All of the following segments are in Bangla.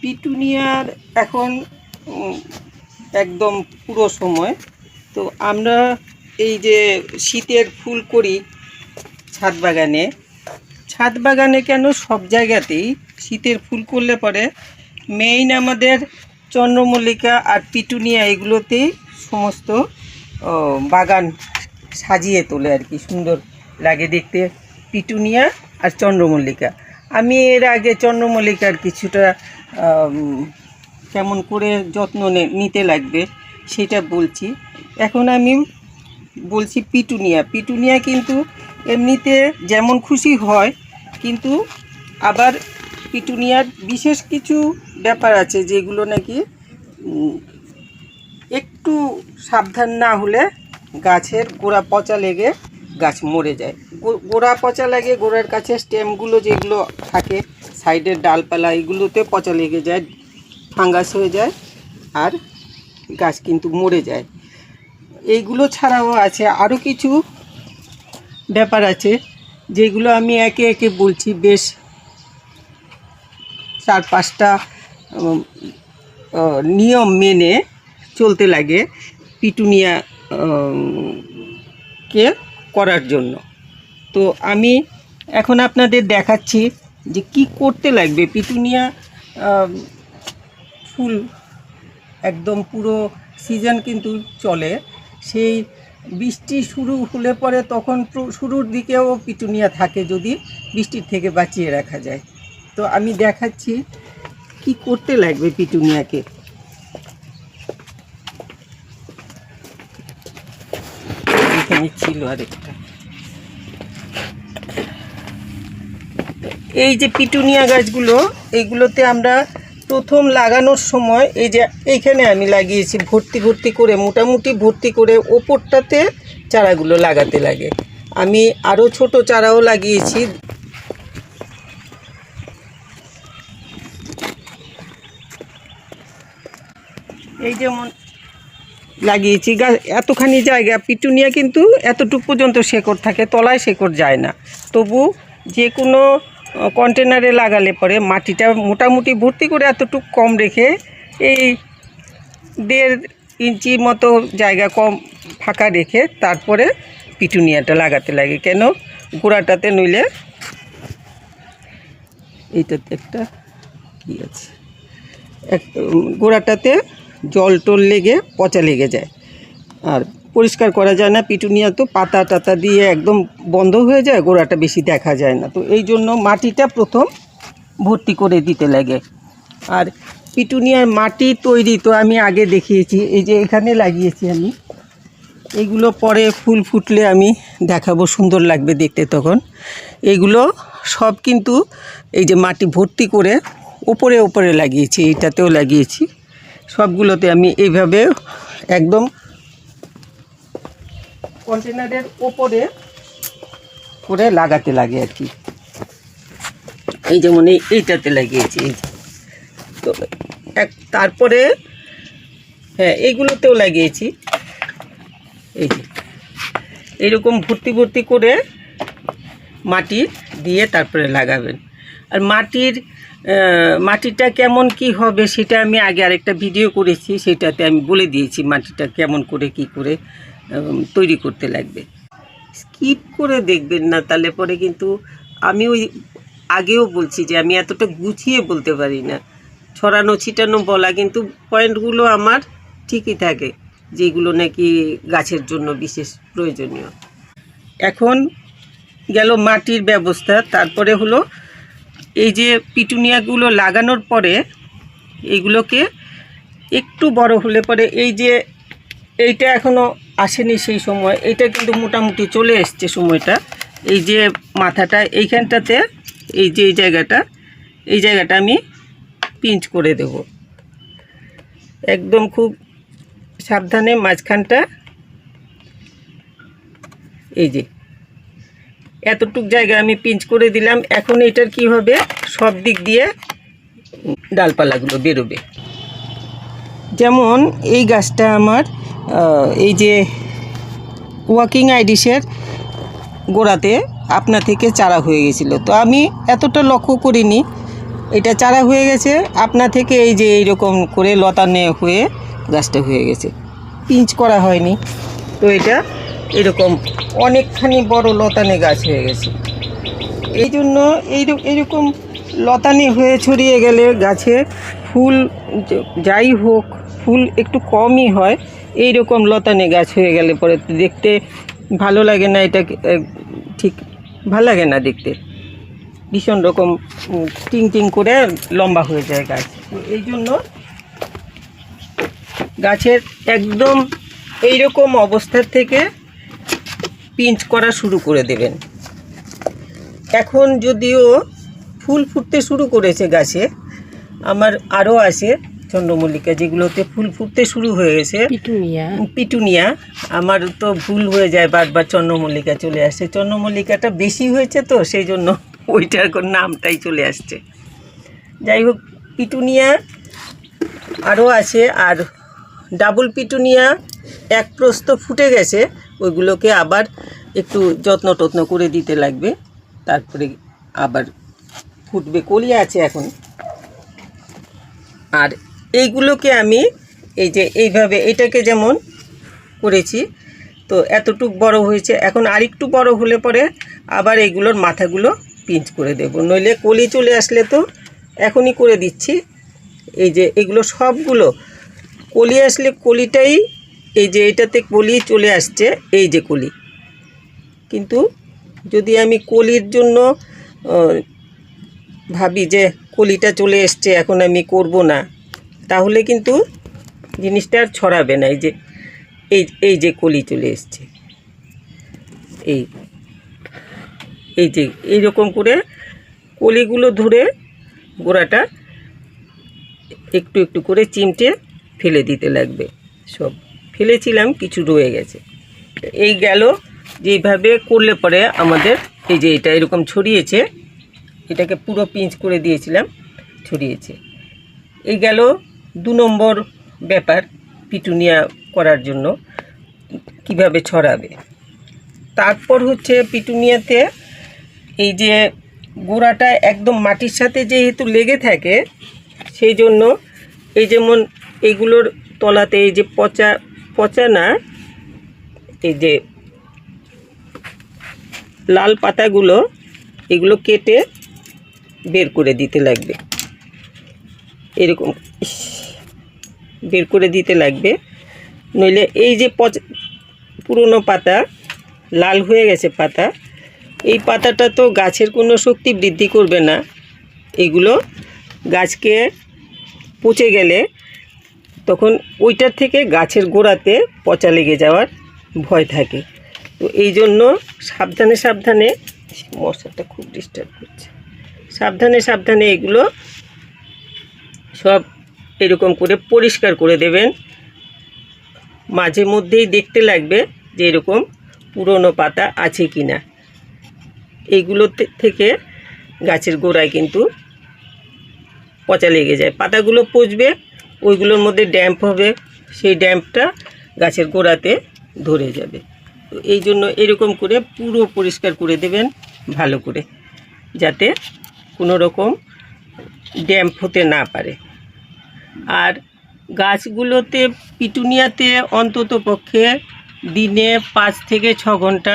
পিটুনিয়ার এখন একদম পুরো সময়। তো আমরা এই যে শীতের ফুল করি ছাদ বাগানে কেন সব জায়গাতেই শীতের ফুল করলে পরে মেইন আমাদের চন্দ্রমল্লিকা আর পিটুনিয়া এগুলোতেই সমস্ত বাগান সাজিয়ে তোলে আর কি, সুন্দর লাগে দেখতে পিটুনিয়া আর চন্দ্রমল্লিকা। আমি এর আগে চন্দ্রমল্লিকার কিছুটা কেমন করে যত্ন নিতে লাগবে সেটা বলছি। এখন আমি বলছি পিটুনিয়া কিন্তু এমনিতে যেমন খুশি হয়, কিন্তু আবার পিটুনিয়ার বিশেষ কিছু ব্যাপার আছে যেগুলো নাকি একটু সাবধান না হলে গাছের গোড়া পচা লেগে গাছ মরে যায়। গোড়া পচা লাগে, গোড়ার কাছে স্টেমগুলো যেগুলো থাকে সাইডের ডালপালা এগুলোতে পচা লেগে যায়, ফাঙ্গাস হয়ে যায় আর গাছ কিন্তু মরে যায়। এইগুলো ছাড়াও আছে আরও কিছু ব্যাপার আছে যেগুলো আমি একে একে বলছি। বেশ 4-5টা নিয়ম মেনে চলতে লাগে পিটুনিয়া কে করার জন্য। তো আমি এখন আপনাদের দেখাচ্ছি যে কি করতে লাগবে। পিটুনিয়া ফুল একদম পুরো সিজন কিন্তু চলে, সেই বৃষ্টি শুরু হলে পরে তখন শুরুর দিকেও পিটুনিয়া থাকে যদি বৃষ্টির থেকে বাঁচিয়ে রাখা যায়। তো আমি দেখাচ্ছি কি করতে লাগবে পিটুনিয়াকে। এখানে ছিল আরেকটা, এই যে পিটুনিয়া গাছগুলো, এইগুলোতে আমরা প্রথম লাগানোর সময় এই যে এইখানে আমি লাগিয়েছি ভর্তি করে, মোটামুটি ভর্তি করে ওপরটাতে চারাগুলো লাগাতে লাগে। আমি আরও ছোট চারাও লাগিয়েছি। এই যেমন লাগিয়েছি গাছ এতখানি জায়গা, পিটুনিয়া কিন্তু এতটুকু পর্যন্ত শেকড় থাকে, তলায় শেকড় যায় না। তবু যে কোনো কন্টেনারে লাগালে পরে মাটিটা মোটামুটি ভর্তি করে এতটুকু কম রেখে এই 1.5 ইঞ্চি মতো জায়গা কম ফাঁকা রেখে তারপরে পিটুনিয়াটা লাগাতে লাগে। কেন গোড়াটাতে নইলে এইটাতে একটা কী আছে, গোড়াটাতে জল টল লেগে পচা লেগে যায় আর পরিষ্কার করা যায় না। পিটুনিয়া তো পাতা টাতা দিয়ে একদম বন্ধ হয়ে যায়, গোড়াটা বেশি দেখা যায় না। তো এই জন্য মাটিটা প্রথম ভর্তি করে দিতে লাগে। আর পিটুনিয়ার মাটি তৈরি তো আমি আগে দেখিয়েছি, এই যে এখানে লাগিয়েছি আমি। এইগুলো পরে ফুল ফুটলে আমি দেখাবো, সুন্দর লাগবে দেখতে তখন। এইগুলো সব কিন্তু এই যে মাটি ভর্তি করে ওপরে লাগিয়েছি, এইটাতেও লাগিয়েছি, সবগুলোতে আমি এইভাবে একদম কন্টেনারের ওপরে করে লাগাতে লাগে আর কি। এই যেমন এইটাতে লাগিয়েছি, এই তো তারপরে হ্যাঁ এইগুলোতেও লাগিয়েছি। এই যে এইরকম ভর্তি করে মাটি দিয়ে তারপরে লাগাবেন। আর মাটিটা কেমন কি হবে সেটা আমি আগে আরেকটা ভিডিও করেছি, সেটাতে আমি বলে দিয়েছি মাটিটা কেমন করে কি করে তৈরি করতে লাগবে। স্কিপ করে দেখবেন না, তাহলে পরে কিন্তু আমি ওই আগেও বলছি যে আমি এতটা গুছিয়ে বলতে পারি না, ছড়ানো ছিটানো বলা, কিন্তু পয়েন্টগুলো আমার ঠিকই থাকে যেগুলো নাকি গাছের জন্য বিশেষ প্রয়োজনীয়। এখন গেল মাটির ব্যবস্থা, তারপরে হলো এই যে পিটুনিয়াগুলো লাগানোর পরে এইগুলোকে একটু বড় হলে পরে এই যে এইটা এখনও আসেনি সেই সময়, এইটা কিন্তু মোটামুটি চলে এসছে সময়টা। এই যে মাথাটা এইখানটাতে এই যে এই জায়গাটা আমি পিঞ্চ করে দেব একদম খুব সাবধানে, মাঝখানটা এই যে এতটুক জায়গা আমি পিঞ্চ করে দিলাম। এখন এটার কি হবে, সব দিক দিয়ে ডালপালাগুলো বেরোবে। যেমন এই গাছটা আমার এই যে ওয়াকিং আইডিসের গোড়াতে আপনা থেকে চারা হয়ে গেছিলো, তো আমি এতটা লক্ষ্য করিনি। এটা চারা হয়ে গেছে আপনা থেকে, এই যে এইরকম করে লতানে হয়ে গাছটা হয়ে গেছে, পিঞ্চ করা হয়নি। তো এটা এরকম অনেকখানি বড় লতানে গাছ হয়ে গেছে। এই জন্য এইরকম লতানে হয়ে ছড়িয়ে গেলে গাছে ফুল যাই হোক, ফুল একটু কমই হয়। এই রকম লতানে গাছ হয়ে গেলে পরে দেখতে ভালো লাগে না, এটা ঠিক ভালো লাগে না দেখতে, ভীষণ রকম টিং টিং করে লম্বা হয়ে যায় গাছ। এই জন্য গাছের একদম এইরকম অবস্থার থেকে পিঞ্চ করা শুরু করে দেবেন। এখন যদিও ফুল ফুটতে শুরু করেছে গাছে, আমার আরও আছে চন্দ্রমল্লিকা যেগুলোতে ফুল ফুটতে শুরু হয়ে গেছে, পিটুনিয়া। আমার তো ভুল হয়ে যায়, বারবার চন্দ্রমল্লিকা চলে আসছে। চন্দ্রমল্লিকাটা বেশি হয়েছে তো সেই জন্য ওইটার নামটাই চলে আসছে। যাই হোক, পিটুনিয়া আরও আছে, আর ডাবল পিটুনিয়া এক প্রস্থ ফুটে গেছে, ওইগুলোকে আবার একটু যত্ন টত্ন করে দিতে লাগবে, তারপরে আবার ফুটবে। কলি আছে এখন। আর এইগুলোকে আমি এই যে এইভাবে এটাকে যেমন করেছি, তো এতটুক বড় হয়েছে, এখন আরেকটু বড় হলে পরে আবার এইগুলোর মাথাগুলো পিঞ্চ করে দেব, নইলে কলি চলে আসলে তো এখনই করে দিচ্ছি। এই যে এগুলো সবগুলো কলি আসলে কলিটাই, এই যে এটাতে কলি চলে আসছে, এই যে কলি। কিন্তু যদি আমি কলির জন্য ভাবি যে কলিটা চলে এসছে এখন আমি করব না, তাহলে কিন্তু জিনিসটা আর ছড়াবে না। এই যে কলি চলে এসছে, এই যে এইরকম করে কলিগুলো ধরে গোড়াটা একটু একটু করে চিমটে ফেলে দিতে লাগবে। সব ফেলেছিলাম, কিছু রয়ে গেছে। এই গেল যেইভাবে করলে পরে আমাদের এই যে এটা এরকম ছড়িয়েছে, এটাকে পুরো পিঞ্চ করে দিয়েছিলাম, ছড়িয়েছে। এই গেল 2 নম্বর ব্যাপার পিটুনিয়া করার জন্য কিভাবে ছড়াবে। তারপর হচ্ছে পিটুনিয়াতে এই যে গোড়াটা একদম মাটির সাথে যেহেতু লেগে থাকে, সেই জন্য এই যেমন এইগুলোর তলাতে এই যে পচা না, এই যে লাল পাতাগুলো, এগুলো কেটে বের করে দিতে লাগবে, এরকম বের করে দিতে লাগবে, নইলে এই যে পুরনো পাতা লাল হয়ে গেছে পাতা, এই পাতাটা তো গাছের কোনো শক্তি বৃদ্ধি করবে না। এগুলো গাছকে পচে গেলে তখন ওইটার থেকে গাছের গোড়াতে পচা লেগে যাওয়ার ভয় থাকে। তো এই জন্য সাবধানে সাবধানে, মশাটা খুব ডিস্টার্ব করছে, সাবধানে সাবধানে এগুলো সব এরকম করে পরিষ্কার করে দেবেন। মাঝে মধ্যেই দেখতে লাগবে যে এরকম পুরনো পাতা আছে কি না। এইগুলো থেকে গাছের গোড়ায় কিন্তু পচা লেগে যায়, পাতাগুলো পচবে, ওইগুলোর মধ্যে ড্যাম্প হবে, সেই ড্যাম্পটা গাছের গোড়াতে ধরে যাবে। তো এই জন্য এরকম করে পুরো পরিষ্কার করে দেবেন ভালো করে, যাতে কোনো রকম ড্যাম্প হতে না পারে। আর গাছগুলোতে পিটুনিয়াতে অন্তত পক্ষে দিনে 5 থেকে 6 ঘন্টা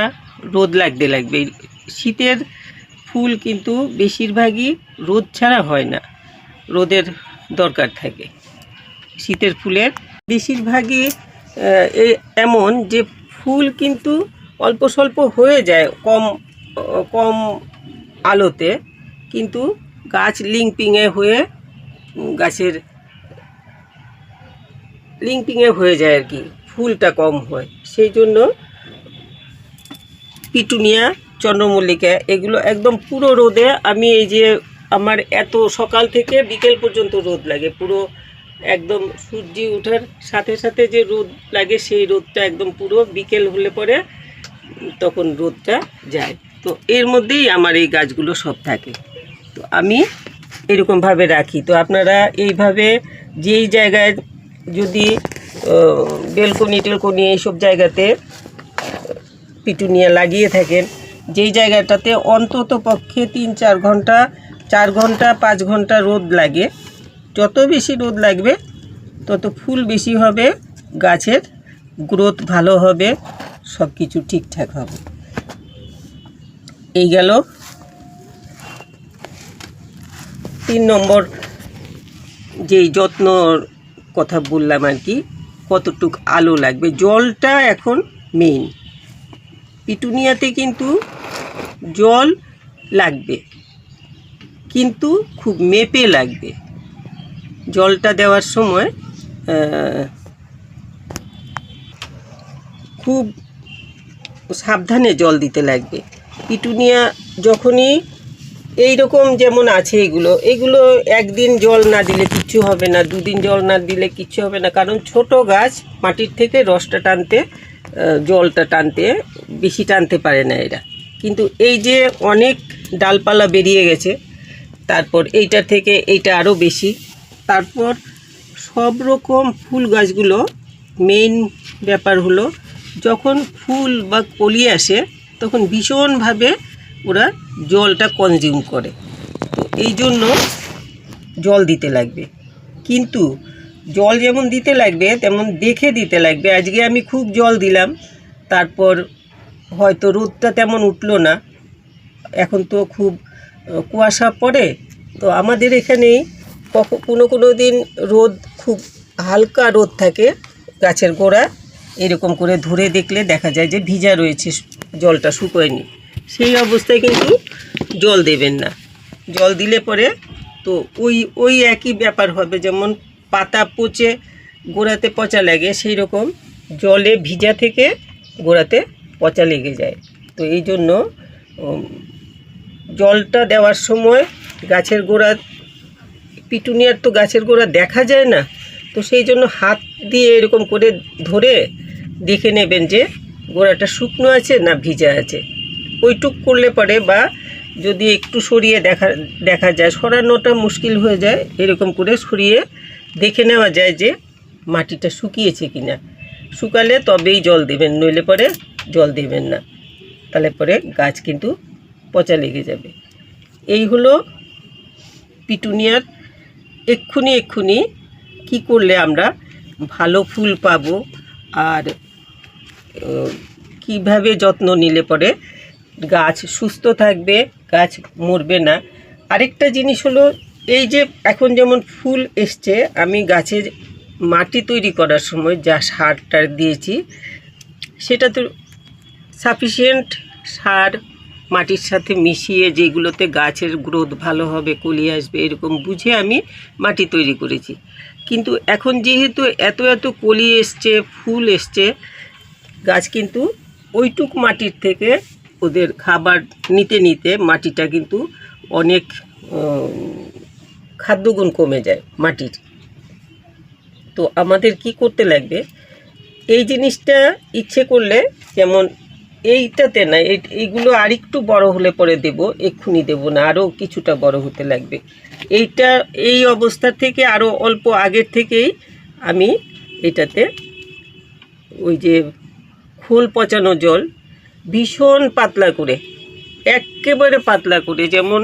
রোদ লাগবে। শীতের ফুল কিন্তু বেশিরভাগই রোদ ছাড়া হয় না, রোদের দরকার থাকে। শীতের ফুলের বেশিরভাগই এমন যে ফুল কিন্তু অল্প স্বল্প হয়ে যায় কম আলোতে, কিন্তু গাছ লিংপিংয়ে হয়ে হয়ে যায় আর কি, ফুলটা কম হয়। সেই জন্য পিটুনিয়া, চন্দ্রমল্লিকা এগুলো একদম পুরো রোদে, আমি এই যে আমার এত সকাল থেকে বিকেল পর্যন্ত রোদ লাগে, পুরো একদম সূর্য ওঠার সাথে সাথে যে রোদ লাগে সেই রোদটা একদম পুরো বিকেল হলে পরে তখন রোদটা যায়। তো এর মধ্যেই আমার এই গাছগুলো সব থাকে। তো আমি এরকমভাবে রাখি। তো আপনারা এইভাবে যেই জায়গায় যদি বেলকনি এইসব জায়গাতে পিটুনিয়া লাগিয়ে থাকেন, যেই জায়গাটাতে অন্তত পক্ষে 3-4 ঘন্টা 4 ঘন্টা 5 ঘন্টা রোদ লাগে। যত বেশি রোদ লাগবে তত ফুল বেশি হবে, গাছের গ্রোথ ভালো হবে, সব কিছু ঠিকঠাক হবে। এই গেল 3 নম্বর যেই যত্নর কথা বললাম আর কি, কতটুক আলো লাগবে। জলটা এখন মেইন। পিটুনিয়াতে কিন্তু জল লাগবে, কিন্তু খুব মেপে লাগবে। জলটা দেওয়ার সময় খুব সাবধানে জল দিতে লাগবে। পিটুনিয়া যখনই এই রকম যেমন আছে, এগুলো একদিন জল না দিলে কিচ্ছু হবে না, 2 দিন জল না দিলে কিচ্ছু হবে না, কারণ ছোট গাছ মাটির থেকে রসটা টানতে, জলটা টানতে বেশি টানতে পারে না এরা। কিন্তু এই যে অনেক ডালপালা বেরিয়ে গেছে, তারপর এইটা থেকে এইটা আরও বেশি, তারপর সব রকম ফুল গাছগুলো মেইন ব্যাপার হলো যখন ফুল বা কলি আসে তখন ভীষণভাবে ওরা জলটা কনজিউম করে। তো এই জন্য জল দিতে লাগবে, কিন্তু জল যেমন দিতে লাগবে তেমন দেখে দিতে লাগবে। আজকে আমি খুব জল দিলাম, তারপর হয়তো রোদটা তেমন উঠলো না, এখন তো খুব কুয়াশা পড়ে, তো আমাদের এখানেই কোনো দিন রোদ খুব হালকা রোদ থাকে, গাছের গোড়া এরকম করে ধরে দেখলে দেখা যায় যে ভিজা রয়েছে, জলটা শুকোয়নি। সেই অবস্থায় কিন্তু জল দেবেন না। জল দিলে পরে তো ওই একই ব্যাপার হবে, যেমন পাতা পচে গোড়াতে পচা লাগে, সেই রকম জলে ভিজা থেকে গোড়াতে পচা লেগে যায়। তো এই জন্য জলটা দেওয়ার সময় গাছের গোড়া, পিটুনিয়ার তো গাছের গোড়া দেখা যায় না, তো সেই জন্য হাত দিয়ে এরকম করে ধরে দেখে নেবেন যে গোড়াটা শুকনো আছে না ভিজা আছে। ওইটুক করলে পরে, বা যদি একটু সরিয়ে দেখা যায়, সরানোটা মুশকিল হয়ে যায়, এরকম করে সরিয়ে দেখে নেওয়া যায় যে মাটিটা শুকিয়েছে কিনা। শুকালে তবেই জল দেবেন, নইলে পরে জল দেবেন না, তাহলে পরে গাছ কিন্তু পচা লেগে যাবে। এই হলো পিটুনিয়ার এক্ষুনি কি করলে আমরা ভালো ফুল পাবো, আর কিভাবে যত্ন নিলে পরে গাছ সুস্থ থাকবে, গাছ মরবে না। আরেকটা জিনিস হলো, এই যে এখন যেমন ফুল এসছে, আমি গাছের মাটি তৈরি করার সময় যা সারটা দিয়েছি সেটা তো সাফিসিয়েন্ট সার মাটির সাথে মিশিয়ে, যেগুলোতে গাছের গ্রোথ ভালো হবে, কলি আসবে, এরকম বুঝে আমি মাটি তৈরি করেছি। কিন্তু এখন যেহেতু এত কলি এসছে, ফুল এসছে, গাছ কিন্তু ওইটুক মাটির থেকে ওদের খাবার নিতে মাটিটা কিন্তু অনেক খাদ্যগুণ কমে যায় মাটির। তো আমাদের কি করতে লাগবে, এই জিনিসটা ইচ্ছে করলে, যেমন এইটাতে না, এইগুলো আর একটু বড় হলে পরে দেব, এক্ষুনি দেব না, আরও কিছুটা বড় হতে লাগবে। এই অবস্থা থেকে আরও অল্প আগের থেকেই আমি এটাতে ওই যে খোল পচানো জল ভীষণ পাতলা করে, একেবারে পাতলা করে, যেমন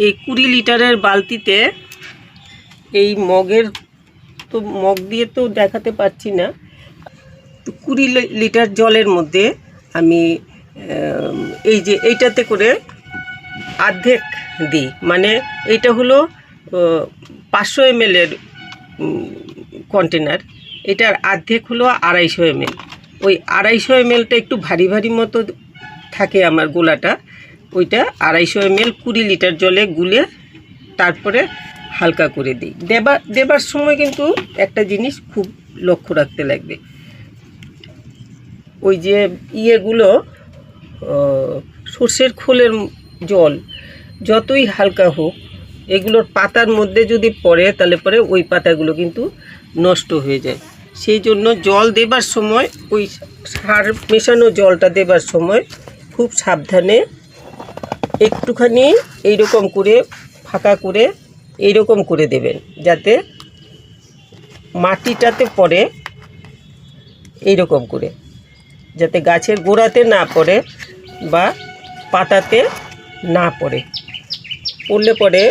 এই 20 লিটারের বালতিতে, এই মগের, তো মগ দিয়ে তো দেখাতে পারছি না, তো 20 লিটার জলের মধ্যে আমি এইটাতে করে অর্ধেক দিই। মানে এইটা হলো 500 ml কন্টেনার, এটার অর্ধেক হলো 250 ml। ওই 250 mlটা একটু ভারী মতো থাকে আমার গোলাটা, ওইটা 250 ml 20 লিটার জলে গুলে তারপরে হালকা করে দিই। দেবার সময় কিন্তু একটা জিনিস খুব লক্ষ্য রাখতে লাগবে, ওই যে ইয়েগুলো, সর্ষের খোলের জল যতই হালকা হোক, এগুলোর পাতার মধ্যে যদি পড়ে তাহলে পরে ওই পাতাগুলো কিন্তু নষ্ট হয়ে যায়। সেই জন্য জল দেবার সময়, ওই সার মেশানো জলটা দেবার সময় খুব সাবধানে একটুখানি এইরকম করে ফাঁকা করে এইরকম করে দেবেন, যাতে মাটিটাতে পড়ে, এইরকম করে, যাতে গাছের গোড়াতে না পড়ে বা পাতাতে না পড়ে। পড়লে পরে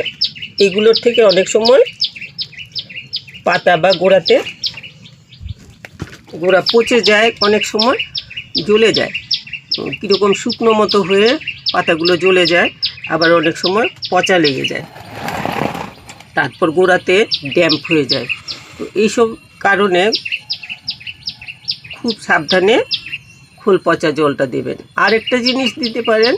এগুলোর থেকে অনেক সময় পাতা বা গোড়া পচে যায়, অনেক সময় জ্বলে যায়, কীরকম শুকনো মতো হয়ে পাতাগুলো জ্বলে যায়, আবার অনেক সময় পচা লেগে যায়, তারপর গোড়াতে ড্যাম্প হয়ে যায়। তো এইসব কারণে খুব সাবধানে খোল পচা জলটা দেবেন। আরেকটা জিনিস দিতে পারেন,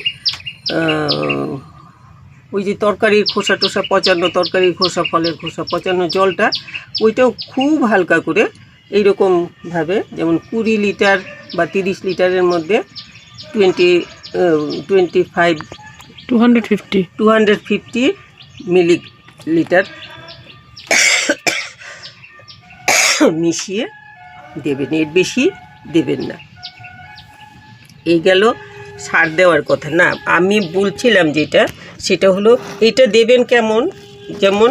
ওই যে তরকারির খোসা টোসা পচানো, তরকারির খোসা, ফলের খোসা পচানো জলটা, ওইটাও খুব হালকা করে এইরকমভাবে, যেমন 20 লিটার বা 30 লিটারের মধ্যে 250 মিলিলিটার মিশিয়ে দেবেন, এর বেশি দেবেন না। এই গেল সার দেওয়ার কথা। না, আমি বলছিলাম সেটা হলো এটা দেবেন কেমন, যেমন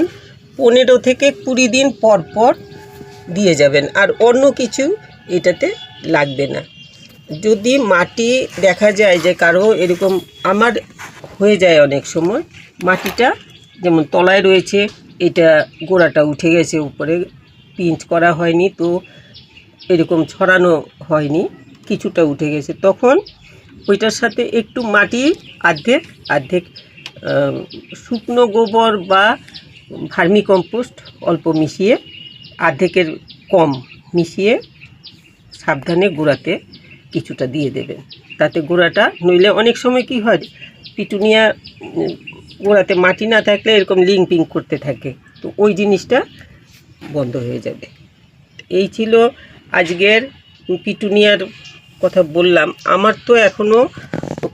15 থেকে 20 দিন পর পর দিয়ে যাবেন, আর অন্য কিছু এটাতে লাগবে না। যদি মাটি দেখা যায় যে কারো এরকম, আমার হয়ে যায় অনেক সময়, মাটিটা যেমন তলায় রয়েছে, এটা গোড়াটা উঠে গেছে উপরে, পিঞ্চ করা হয়নি, তো এরকম ছড়ানো হয়নি, কিছুটা উঠে গেছে, তখন ওইটার সাথে একটু মাটি অর্ধেক শুকনো গোবর বা ভার্মি কম্পোস্ট অল্প মিশিয়ে, অর্ধেকের কম মিশিয়ে সাবধানে গোড়াতে কিছুটা দিয়ে দেবেন। তাতে গোড়াটা, নইলে অনেক সময় কি হয়, পিটুনিয়া গোড়াতে মাটি না থাকলে এরকম লিঙ্ক করতে থাকে, তো ওই জিনিসটা বন্ধ হয়ে যাবে। এই ছিল আজকের পিটুনিয়ার কথা বললাম। আমার তো এখনও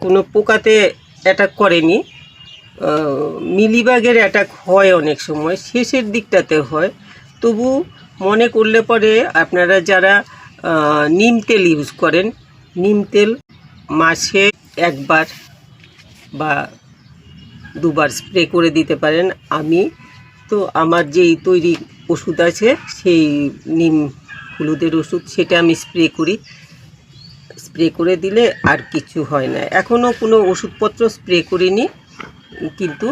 কোনো পোকাতে অ্যাটাক করেনি, মিলিবাগের অ্যাটাক হয় অনেক সময়, শেষের দিকটাতে হয়। তবু মনে করলে পরে আপনারা যারা নিম তেল ইউজ করেন, নিম তেল মাসে 1 বার বা 2 বার স্প্রে করে দিতে পারেন। আমি তো আমার যেই তৈরি ওষুধ আছে, সেই নিম হলুদের ওষুধ, সেটা আমি স্প্রে করে দিলে আর কিছু হয় না। এখনও কোনো ওষুধপত্র স্প্রে করিনি, কিন্তু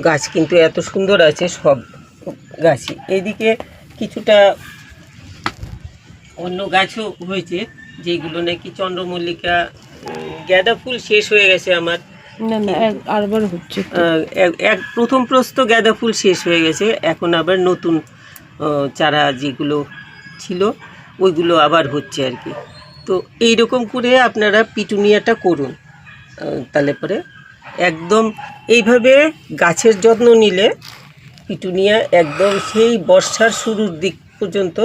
গাছ কিন্তু এত সুন্দর আছে সব গাছই। এইদিকে কিছুটা অন্য গাছও হয়েছে, যেগুলো নাকি চন্দ্রমল্লিকা, গাঁদা ফুল শেষ হয়ে গেছে আমার, আবার হচ্ছে, প্রথম প্রস্ত গাঁদা ফুল শেষ হয়ে গেছে, এখন আবার নতুন চারা যেগুলো ছিল ওইগুলো আবার হচ্ছে আর কি। তো এইরকম করে আপনারা পিটুনিয়াটা করুন, তাহলে পরে একদম এইভাবে গাছের যত্ন নিলে পিটুনিয়া একদম সেই বর্ষার শুরুর দিক পর্যন্ত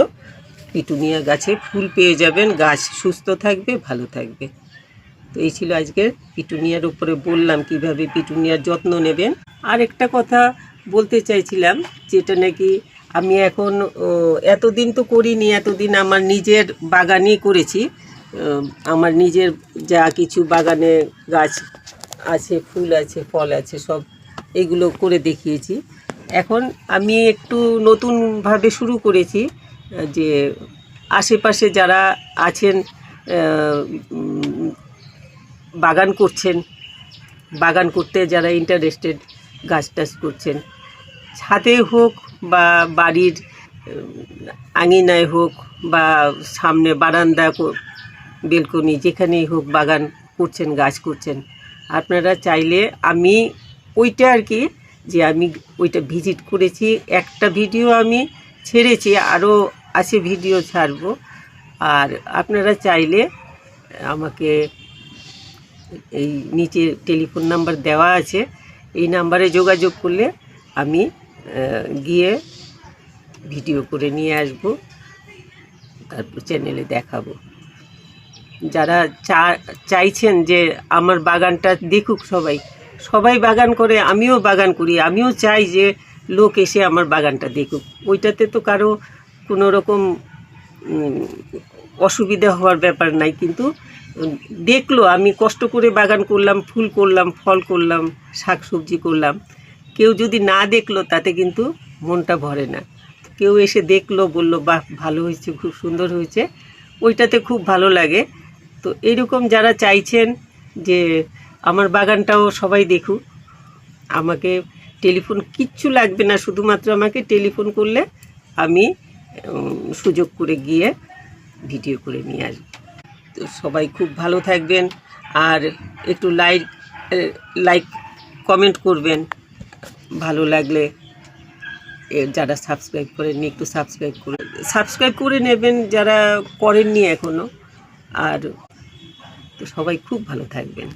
পিটুনিয়া গাছে ফুল পেয়ে যাবেন, গাছ সুস্থ থাকবে, ভালো থাকবে। তো এই ছিল আজকের পিটুনিয়ার উপরে বললাম কিভাবে পিটুনিয়ার যত্ন নেবেন। আর একটা কথা বলতে চাইছিলাম, যেটা নাকি আমি এখন এতদিন তো করিনি, এতদিন আমার নিজের বাগানই করেছি, আমার নিজের যা কিছু বাগানে গাছ আছে, ফুল আছে, ফল আছে, সব এগুলো করে দেখিয়েছি। এখন আমি একটু নতুনভাবে শুরু করেছি, যে আশেপাশে যারা আছেন বাগান করছেন, বাগান করতে যারা ইন্টারেস্টেড, গাছ টাছ করছেন, ছাদে হোক বা বাড়ির আঙিনায় হোক বা সামনে বারান্দা, বেলকনি, যেখানেই হোক বাগান করছেন, গাছ করছেন, আপনারা চাইলে, আমি ওইটা আর কি, যে আমি ওইটা ভিজিট করেছি, একটা ভিডিও আমি ছেড়েছি, আরও আছে ভিডিও ছাড়বো। আর আপনারা চাইলে আমাকে, এই নিচে টেলিফোন নাম্বার দেওয়া আছে, এই নাম্বারে যোগাযোগ করলে আমি গিয়ে ভিডিও করে নিয়ে আসব, তারপর চ্যানেলে দেখাবো। যারা চাইছেন যে আমার বাগানটা দেখুক, সবাই বাগান করে, আমিও বাগান করি, আমিও চাই যে লোক এসে আমার বাগানটা দেখুক, ওইটাতে তো কারো কোনো রকম অসুবিধা হওয়ার ব্যাপার নাই, কিন্তু দেখলো আমি কষ্ট করে বাগান করলাম, ফুল করলাম, ফল করলাম, শাক সবজি করলাম, কেউ যদি না দেখলো তাতে কিন্তু মনটা ভরে না। কেউ এসে দেখলো, বলল বাহ ভালো হয়েছে, খুব সুন্দর হয়েছে, ওইটাতে খুব ভালো লাগে। তো এইরকম যারা চাইছেন যে আমার বাগানটাও সবাই দেখুক, আমাকে টেলিফোন কিচ্ছু লাগবে না, শুধুমাত্র আমাকে টেলিফোন করলে আমি সুযোগ করে গিয়ে ভিডিও করে নিয়ে আসব। তো সবাই খুব ভালো থাকবেন, আর একটু লাইক কমেন্ট করবেন, ভালো লাগলে যারা সাবস্ক্রাইব করেননি একটু সাবস্ক্রাইব করে নেবেন যারা করেননি এখনও। আর তো সবাই খুব ভালো থাকবেন।